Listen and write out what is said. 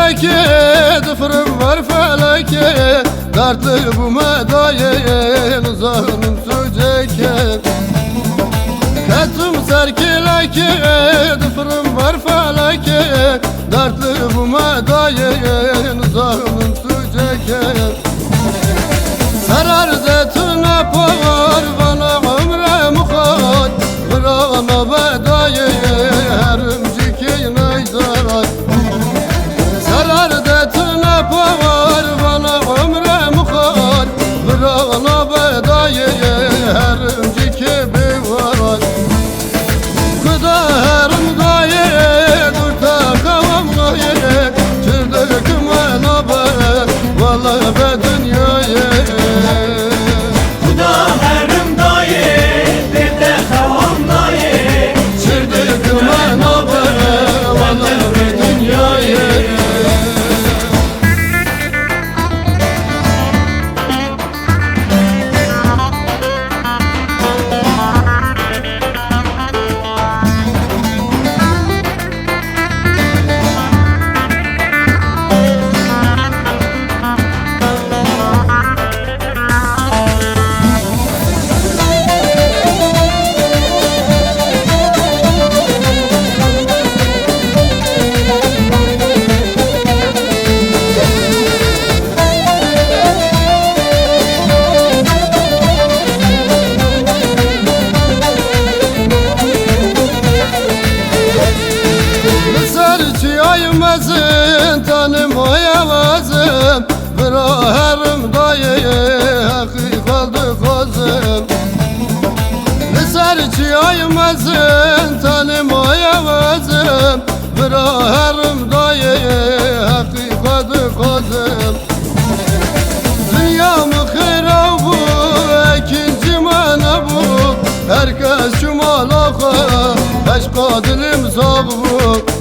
feleke, dıfırım var feleke, dertli bu medayen uzağım süceke. Ketum serkileke, dıfırım var feleke, dertli bu medayen uzağım süceke. Sarar zetine pavar, bana ömre muhat, vrana bedaye herimciki neyzarat. Sarar zetine pavar, bana ömre muhat, vrana bedaye herimciki bivarat. Kuda herim daye, durta kavam daye, çırdıkım elabe, vallahi be dünyaya. Aymazın tanım oyamazım, bıraharım dayı hakikaldı kozum. Nesarçı aymazın tanım oyamazım, bıraharım dayı hakikaldı kozum. Dünyamı kırav bu, ikinci mana bu, herkes şu malaka, aşka dilim sağ bu.